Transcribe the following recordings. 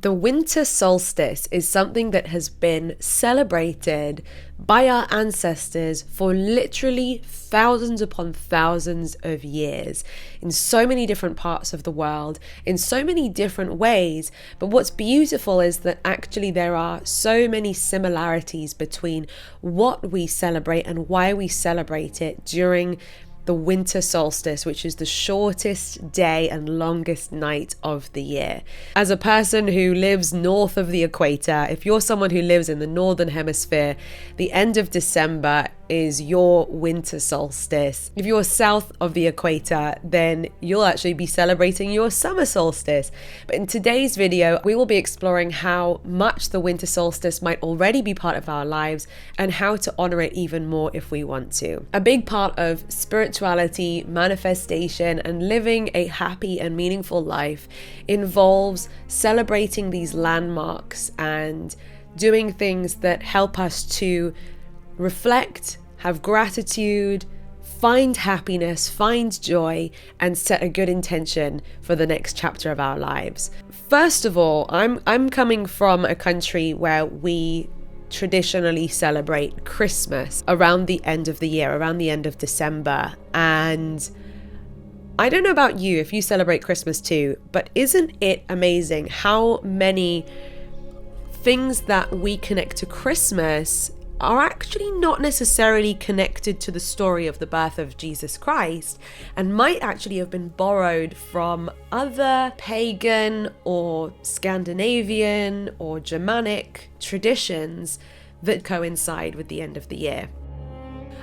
The winter solstice is something that has been celebrated by our ancestors for literally thousands upon thousands of years in so many different parts of the world, in so many different ways. But what's beautiful is that actually there are so many similarities between what we celebrate and why we celebrate it during the winter solstice, which is the shortest day and longest night of the year. As a person who lives north of the equator, if you're someone who lives in the northern hemisphere, the end of December is your winter solstice. If you're south of the equator, then you'll actually be celebrating your summer solstice. But in today's video, we will be exploring how much the winter solstice might already be part of our lives and how to honor it even more if we want to. A big part of spirituality, manifestation, and living a happy and meaningful life involves celebrating these landmarks and doing things that help us to reflect, have gratitude, find happiness, find joy, and set a good intention for the next chapter of our lives. First of all, I'm coming from a country where we traditionally celebrate Christmas around the end of the year, around the end of December. And I don't know about you, if you celebrate Christmas too, but isn't it amazing how many things that we connect to Christmas are actually not necessarily connected to the story of the birth of Jesus Christ and might actually have been borrowed from other pagan or Scandinavian or Germanic traditions that coincide with the end of the year.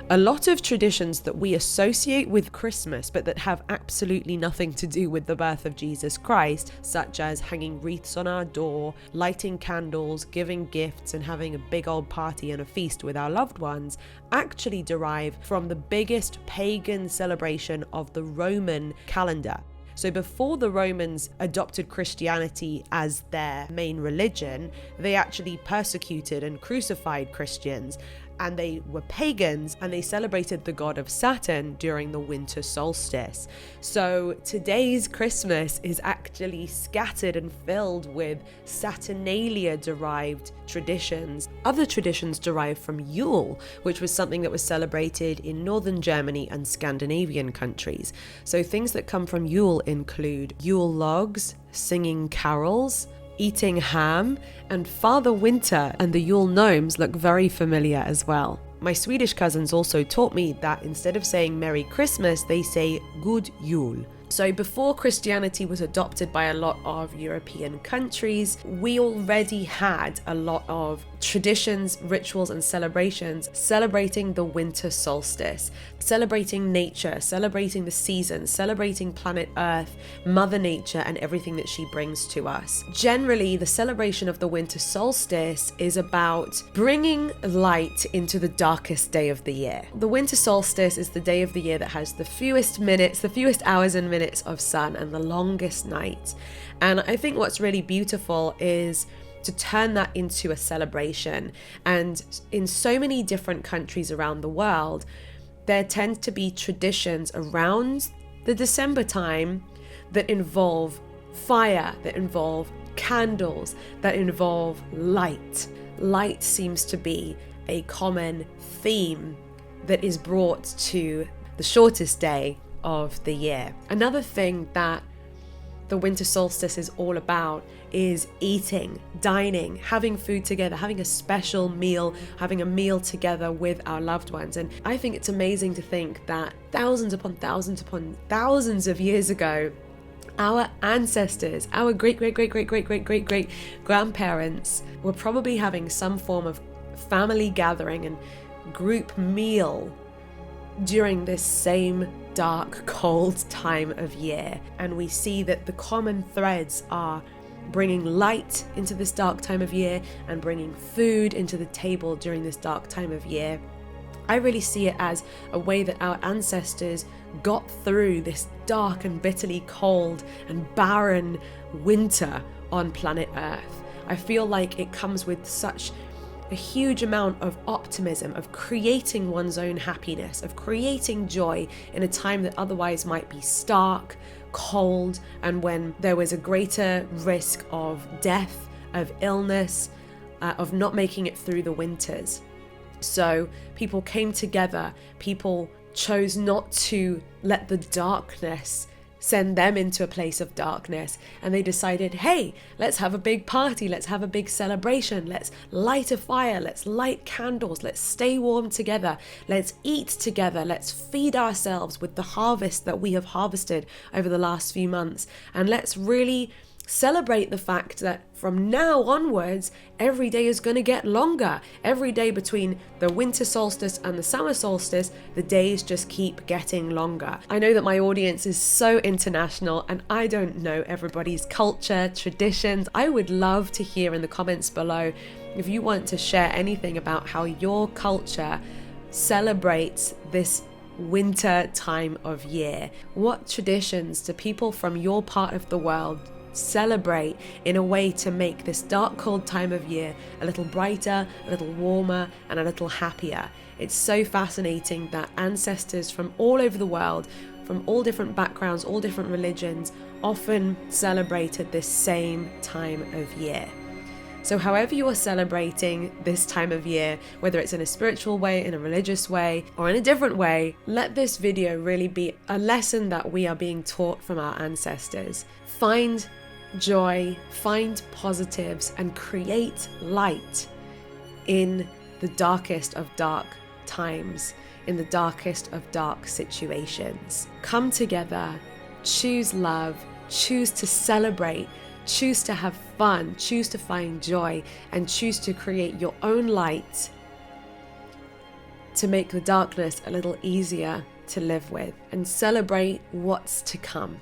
A lot of traditions that we associate with Christmas but that have absolutely nothing to do with the birth of Jesus Christ, such as hanging wreaths on our door, lighting candles, giving gifts, and having a big old party and a feast with our loved ones, actually derive from the biggest pagan celebration of the Roman calendar. So before the Romans adopted Christianity as their main religion, they actually persecuted and crucified Christians, and they were pagans, and they celebrated the god of Saturn during the winter solstice. So today's Christmas is actually scattered and filled with Saturnalia-derived traditions. Other traditions derive from Yule, which was something that was celebrated in northern Germany and Scandinavian countries. So things that come from Yule include Yule logs, singing carols, eating ham, and Father Winter and the Yule gnomes look very familiar as well. My Swedish cousins also taught me that instead of saying Merry Christmas, they say God Jul. So before Christianity was adopted by a lot of European countries, we already had a lot of traditions, rituals, and celebrations celebrating the winter solstice, celebrating nature, celebrating the seasons, celebrating planet Earth, Mother Nature, and everything that she brings to us. Generally, the celebration of the winter solstice is about bringing light into the darkest day of the year. The winter solstice is the day of the year that has the fewest minutes, the fewest hours and minutes of sun, and the longest night. And I think what's really beautiful is to turn that into a celebration. And in so many different countries around the world, there tends to be traditions around the December time that involve fire, that involve candles, that involve light. Light seems to be a common theme that is brought to the shortest day of the year. Another thing that the winter solstice is all about is eating, dining, having food together, having a special meal, having a meal together with our loved ones. And I think it's amazing to think that thousands upon thousands upon thousands of years ago, our ancestors, our great-great-great-great-great-great-great-grandparents were probably having some form of family gathering and group meal during this same dark, cold time of year. And we see that the common threads are bringing light into this dark time of year and bringing food into the table during this dark time of year. I really see it as a way that our ancestors got through this dark and bitterly cold and barren winter on planet Earth. I feel like it comes with such a huge amount of optimism, of creating one's own happiness, of creating joy in a time that otherwise might be stark, cold, and when there was a greater risk of death of illness, of not making it through the winters. So people came together, people chose not to let the darkness send them into a place of darkness, and they decided, hey, let's have a big party, let's have a big celebration, let's light a fire, let's light candles, let's stay warm together, let's eat together, let's feed ourselves with the harvest that we have harvested over the last few months, and let's really celebrate the fact that from now onwards, every day is going to get longer. Every day between the winter solstice and the summer solstice, the days just keep getting longer. I know that my audience is so international and I don't know everybody's culture, traditions. I would love to hear in the comments below if you want to share anything about how your culture celebrates this winter time of year. What traditions do people from your part of the world celebrate in a way to make this dark, cold time of year a little brighter, a little warmer, and a little happier? It's so fascinating that ancestors from all over the world, from all different backgrounds, all different religions, often celebrated this same time of year. So however you are celebrating this time of year, whether it's in a spiritual way, in a religious way, or in a different way, let this video really be a lesson that we are being taught from our ancestors. Find joy, find positives, and create light in the darkest of dark times, in the darkest of dark situations. Come together, choose love, choose to celebrate, choose to have fun, choose to find joy, and choose to create your own light to make the darkness a little easier to live with, and celebrate what's to come.